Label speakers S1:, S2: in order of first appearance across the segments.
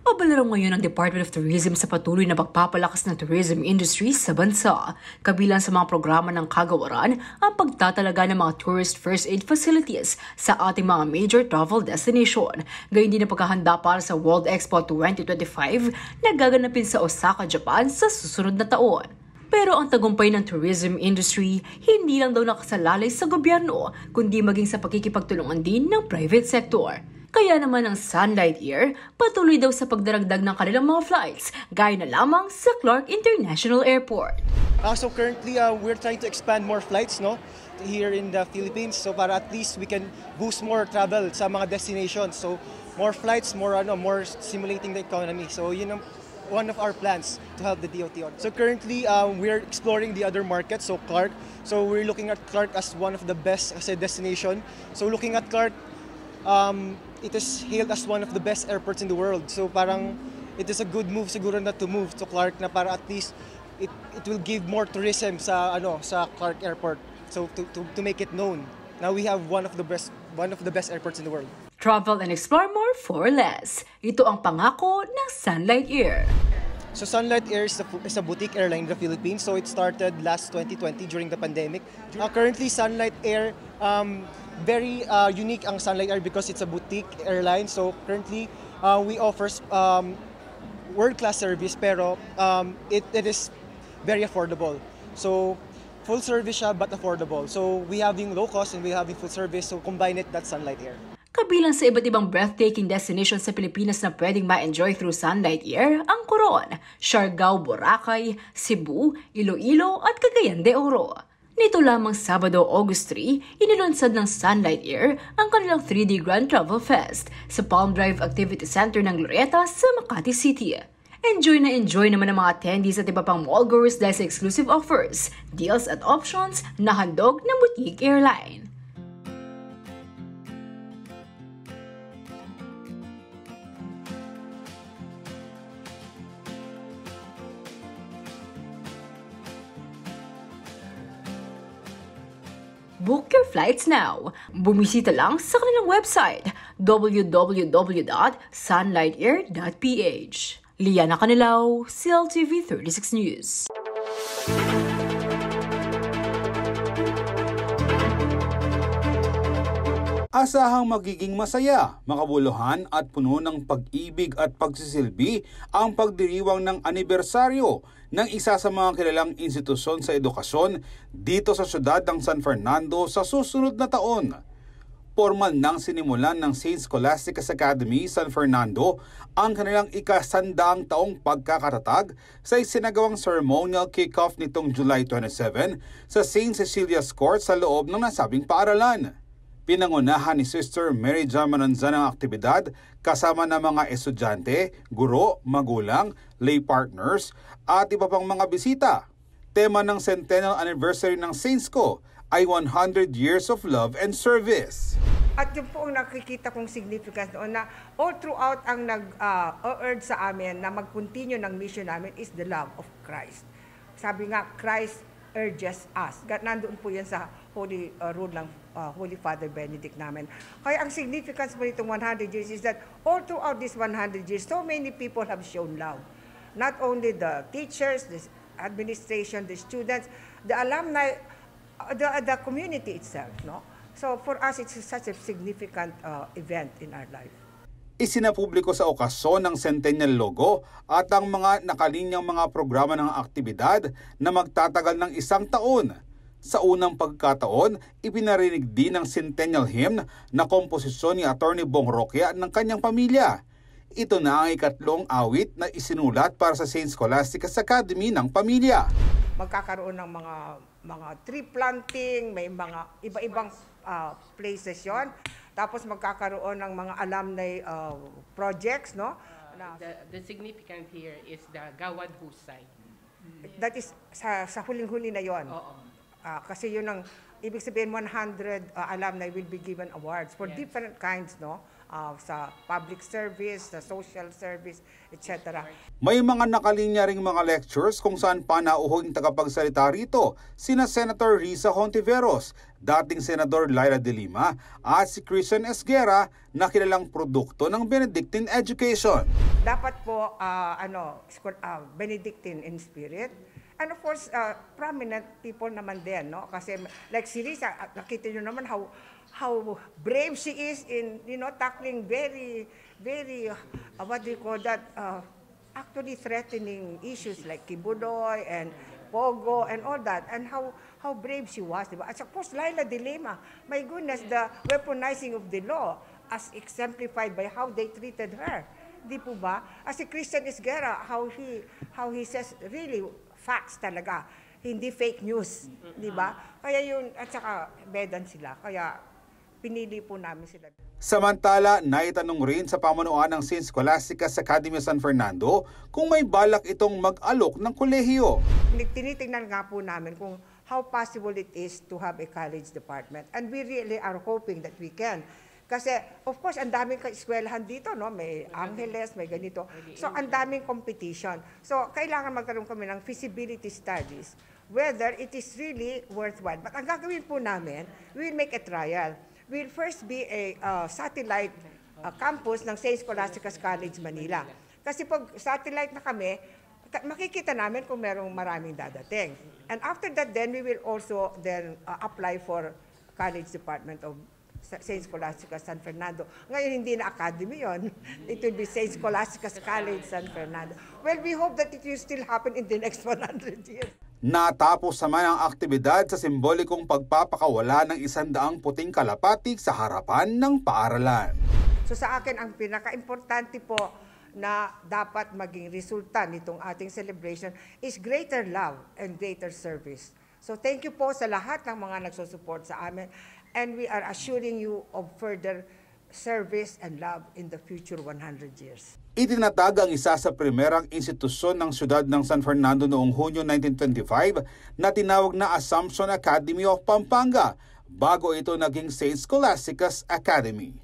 S1: Pabalaro ngayon ang Department of Tourism sa patuloy na pagpapalakas ng tourism industry sa bansa. Kabilang sa mga programa ng kagawaran ang pagtatalaga ng mga tourist first aid facilities sa ating mga major travel destination. Gayon din ang paghahanda para sa World Expo 2025 na gaganapin sa Osaka, Japan sa susunod na taon. Pero ang tagumpay ng tourism industry hindi lang daw nakasalalay sa gobyerno, kundi maging sa pakikipagtulungan din ng private sector. Kaya naman ang Sunlight Air patuloy daw sa pagdaragdag ng kanilang mga flights, gaya na lamang sa Clark International Airport.
S2: So currently, we're trying to expand more flights here in the Philippines, so para at least we can boost more travel sa mga destinations. So more flights, more stimulating the economy. So one of our plans to help the DOT on. So currently, we're exploring the other markets, so Clark. So we're looking at Clark as one of the best as a destination. So looking at Clark, it is hailed as one of the best airports in the world. So parang it is a good move siguro na to move to Clark na para at least it will give more tourism sa Clark Airport. So to make it known. Now we have one of the best airports in the world.
S1: Travel and explore more for less. Ito ang pangako ng Sunlight Air.
S2: So Sunlight Air is a boutique airline in the Philippines. So it started last 2020 during the pandemic. Currently, Sunlight Air, very unique ang Sunlight Air because it's a boutique airline. So currently, we offer world-class service pero it is very affordable. So full service siya but affordable. So we having low cost and we having full service. So combine it, that's Sunlight Air.
S1: Kabilang sa iba't ibang breathtaking destinations sa Pilipinas na pwedeng ma-enjoy through Sunlight Air ang Coron, Siargao, Boracay, Cebu, Iloilo at Cagayan de Oro. Nito lamang Sabado, August 3, inilunsad ng Sunlight Air ang kanilang 3D Grand Travel Fest sa Palm Drive Activity Center ng Glorieta sa Makati City. Enjoy naman ang mga attendees at iba pang mallgoers dahil sa exclusive offers, deals at options na handog ng boutique airline. Book your flights now. Bumisita lang sa kanilang website www.sunlightair.ph. Liana Canilao, CLTV 36 News.
S3: Asahang magiging masaya, makabuluhan at puno ng pag-ibig at pagsisilbi ang pagdiriwang ng anibersaryo ng isa sa mga kilalang institusyon sa edukasyon dito sa siyudad ng San Fernando sa susunod na taon. Formal nang sinimulan ng St. Scholastica's Academy San Fernando ang kanilang ika-100 taong pagkakatatag sa isinagawang ceremonial kick-off nitong July 27 sa St. Cecilia's Court sa loob ng nasabing paaralan. Pinangunahan ni Sister Mary Jo Mananzan ang aktibidad kasama ng mga estudyante, guro, magulang, lay partners at iba pang mga bisita. Tema ng centennial anniversary ng Saintsco ay 100 years of love and service.
S4: At yun po ang nakikita kong significance noon na all throughout ang nag-urge sa amin na mag-continue ng mission namin is the love of Christ. Sabi nga, Christ urges us. Nandun po yan sa Holy Rule ng Holy Father Benedict namin. Kaya ang significance po nitong 100 years is that all throughout this 100 years, so many people have shown love. Not only the teachers, the administration, the students, the alumni, the community itself. No? So for us, it's such a significant event in our life.
S3: Isinapubliko sa okasyon ng Centennial Logo at ang mga nakalinyang mga programa ng aktibidad na magtatagal ng 1 taon. Sa unang pagkataon, ipinarinig din ang Centennial Hymn na komposisyon ni Atty. Bong Roque ng kanyang pamilya. Ito na ang ikatlong awit na isinulat para sa St. Scholastica's Academy ng pamilya.
S4: Magkakaroon ng mga tree planting, may mga iba-ibang places yon. Tapos magkakaroon ng mga alumni projects, no?
S5: The significant here is the Gawad Husay.
S4: That is sa huling-huli na yon. Kasi yun ang ibig sabihin 100 alumni will be given awards for different kinds, no? sa public service, sa social service, etc.
S3: May mga nakalinya ring mga lectures kung saan panauhing tagapagsalita rito sina Senator Risa Hontiveros, dating Senador Laila de Lima at si Christian Esguerra na kilalang produkto ng Benedictine education.
S4: Dapat po Benedictine in spirit. And of course, prominent people naman din, no? Kasi like si Risa, nakita nyo naman how brave she is in, tackling very, very, what do you call that, actually threatening issues like Kibuloy and Pogo and all that, and how brave she was, diba? At of course, Laila de Lima, my goodness, the weaponizing of the law as exemplified by how they treated her. Di po ba? As si Christian Esguerra, how he says really facts talaga, hindi fake news, di ba? Kaya yun, at saka bedan sila, kaya pinili po namin sila.
S3: Samantala, naitanong rin sa pamunuan ng St. Scholastica's Academy San Fernando kung may balak itong mag-alok ng kolehiyo.
S4: Tinitingnan nga po namin kung how possible it is to have a college department, and we really are hoping that we can. Kasi, of course, ang daming eskwelahan dito, no? May Angeles, may ganito. So, ang daming competition. So, kailangan magkaroon kami ng feasibility studies, whether it is really worthwhile. But ang gagawin po namin, we will make a trial. We'll first be a satellite campus ng St. Scholastica's College, Manila. Kasi pag satellite na kami, makikita namin kung merong maraming dadating. And after that, then, we will also then apply for College Department of St. Scholastica's San Fernando. Ngayon, hindi na academy yon. It will be St. Scholastica's College San Fernando. Well, we hope that it will still happen in the next 100 years.
S3: Natapos naman ang aktibidad sa simbolikong pagpapakawala ng 100 puting kalapati sa harapan ng paaralan.
S4: So sa akin, ang pinaka-importante po na dapat maging resulta nitong ating celebration is greater love and greater service. So thank you po sa lahat ng mga nagsusupport sa amin. And we are assuring you of further service and love in the future 100 years.
S3: Itinatag ang isa sa primerang institusyon ng siyudad ng San Fernando noong Hunyo 1925 na tinawag na Assumption Academy of Pampanga bago ito naging St. Scholastica's Academy.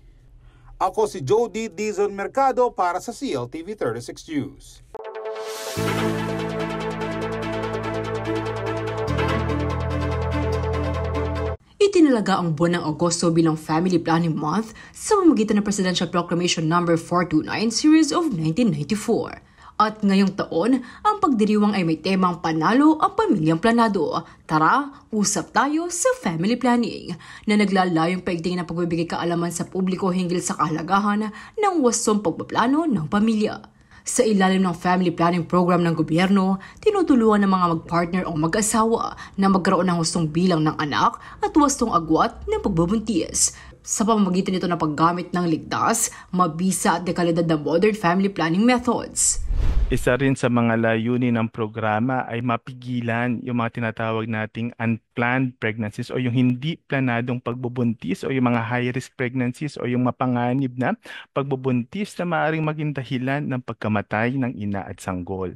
S3: Ako si Jody Dizon Mercado para sa CLTV 36 News.
S1: Itinalaga ang buwan ng Agosto bilang Family Planning Month sa pamamagitan ng Presidential Proclamation No. 429 Series of 1994. At ngayong taon, ang pagdiriwang ay may temang Panalo ang Pamilyang Planado. Tara, usap tayo sa family planning na naglalayong paigtingin ng pagbibigay kaalaman sa publiko hinggil sa kahalagahan ng wastong pagpaplano ng pamilya. Sa ilalim ng family planning program ng gobyerno, tinutulungan ng mga mag-partner o mag-asawa na magkaroon ng wastong bilang ng anak at wastong agwat ng pagbubuntis. Sa pamamagitan nito ng paggamit ng ligtas, mabisa at dekalidad na modern family planning methods.
S6: Isa rin sa mga layunin ng programa ay mapigilan yung mga tinatawag nating unplanned pregnancies o yung hindi planadong pagbubuntis o yung mga high-risk pregnancies o yung mapanganib na pagbubuntis na maaaring maging dahilan ng pagkamatay ng ina at sanggol.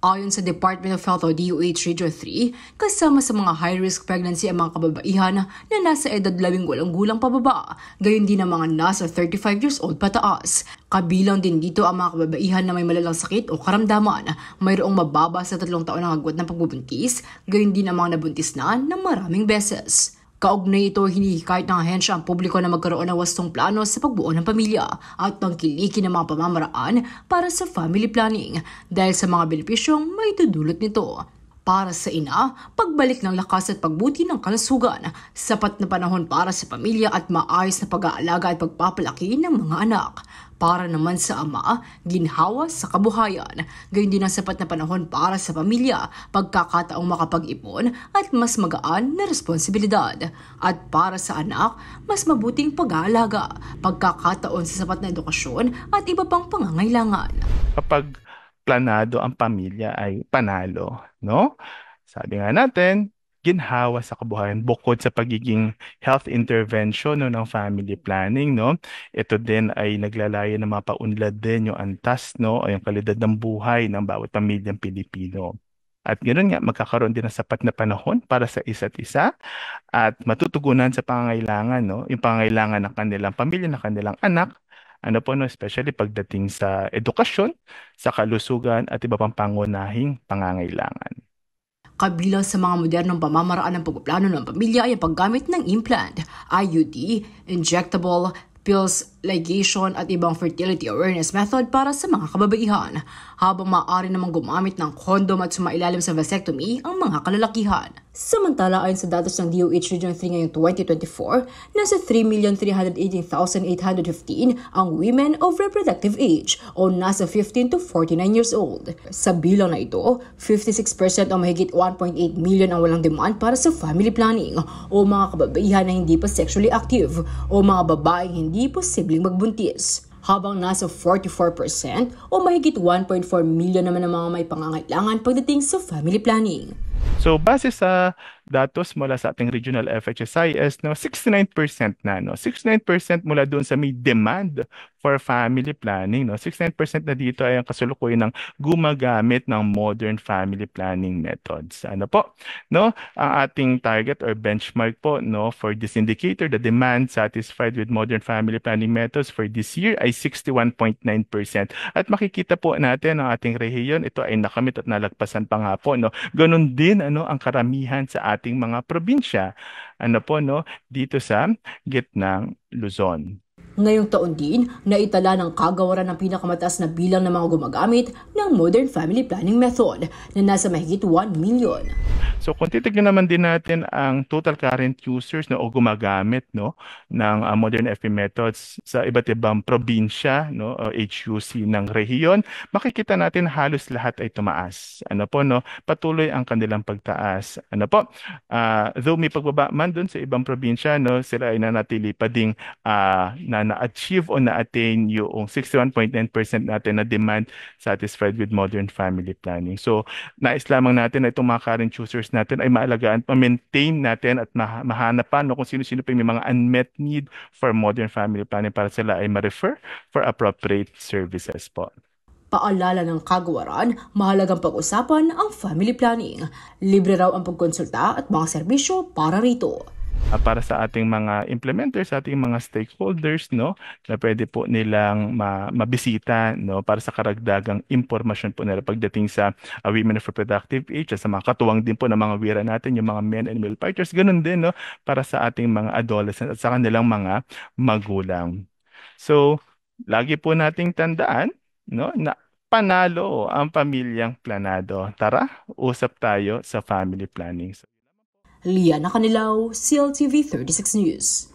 S1: Ayon sa Department of Health o DOH Region 3, kasama sa mga high-risk pregnancy ang mga kababaihan na nasa edad 18 gulang pababa, gayon din ang mga nasa 35 years old pataas. Kabilang din dito ang mga kababaihan na may malalang sakit o karamdaman, mayroong mababa sa 3 taon ng agwat ng pagbubuntis, gayon din ang mga nabuntis na ng maraming beses. Kaugnay ito, hinihikayat ng ahensya ang publiko na magkaroon ng wastong plano sa pagbuo ng pamilya at tangkilikin ng mga pamamaraan para sa family planning dahil sa mga benepisyong may tudulot nito. Para sa ina, pagbalik ng lakas at pagbuti ng kalusugan, sapat na panahon para sa pamilya at maayos na pag-aalaga at pagpapalaki ng mga anak. Para naman sa ama, ginhawa sa kabuhayan. Gayon din ang sapat na panahon para sa pamilya, pagkakataong makapag-ipon at mas magaan na responsibilidad. At para sa anak, mas mabuting pag-aalaga, pagkakataon sa sapat na edukasyon at iba pang pangangailangan.
S6: Kapag planado ang pamilya ay panalo, no? Sabi nga natin, ginhawa sa kabuhayan bukod sa pagiging health intervention no, ng family planning, no? Ito din ay naglalayo ng mapaunlad din yung antas, no, o yung kalidad ng buhay ng bawat pamilyang Pilipino. At ganoon nga, magkakaroon din ng sapat na panahon para sa isa't isa at matutugunan sa pangangailangan, no? Yung pangangailangan ng kanilang pamilya, ng kanilang anak, ano po, no? Especially pagdating sa edukasyon, sa kalusugan at iba pang pangunahing pangangailangan.
S1: Kabilang sa mga modernong pamamaraan ng pagpaplano ng pamilya ay ang paggamit ng implant, IUD, injectable pills, ligation at ibang fertility awareness method para sa mga kababaihan, habang maaari namang gumamit ng kondom at sumailalim sa vasectomy ang mga kalalakihan. Samantala, ayon sa datos ng DOH Region 3 ngayong 2024, nasa 3,318,815 ang women of reproductive age o nasa 15 to 49 years old. Sa bilang na ito, 56% o mahigit 1.8 million ang walang demand para sa family planning o mga kababaihan na hindi pa sexually active o mga babaeng hindi posibleng magbuntis. Habang nasa 44% o mahigit 1.4 million naman ang mga may pangangailangan pagdating sa family planning.
S6: So base sa datos mula sa ating regional FHSIS, no, 69% na, no, 69% mula doon sa may demand for family planning, no, 69% na dito ay ang kasalukuyan ng gumagamit ng modern family planning methods. Ano po, no, ang ating target or benchmark po, no, for this indicator, the demand satisfied with modern family planning methods for this year ay 61.9%. At makikita po natin ang ating rehiyon, ito ay nakamit at nalagpasan pa nga po, no. Ganun din ang karamihan sa ating mga probinsya dito sa gitnang Luzon.
S1: Ngayong taon din, naitala ng kagawaran ng pinakamataas na bilang ng mga gumagamit ng modern family planning method na nasa mahigit 1 million.
S6: So kung titignan naman din natin ang total current users o gumagamit ng modern FP methods sa iba't ibang probinsya o HUC ng rehiyon, makikita natin halos lahat ay tumaas. Patuloy ang kanilang pagtaas. Though may pagbaba man doon sa ibang probinsya, sila ay nanatili pa ding na-achieve o na-attain yung 61.9% natin na demand satisfied with modern family planning. So, nais lamang natin na itong mga current users natin ay maalagaan, ma-maintain natin at mahanap pa kung sino-sino pa may mga unmet need for modern family planning para sila ay ma-refer for appropriate services po.
S1: Paalala ng kagawaran, mahalagang pag-usapan ang family planning. Libre raw ang pagkonsulta at mga serbisyo para rito.
S6: Para sa ating mga implementers, sa ating mga stakeholders, na pwede po nilang mabisita, para sa karagdagang impormasyon po nila pagdating sa women of reproductive age, sa mga katuwang din po ng mga wira natin, yung mga men and male partners, ganun din, para sa ating mga adolescents at sa kanilang mga magulang. So, lagi po nating tandaan, na panalo ang pamilyang planado. Tara, usap tayo sa family planning.
S1: Liana Canilaw, CLTV 36 News.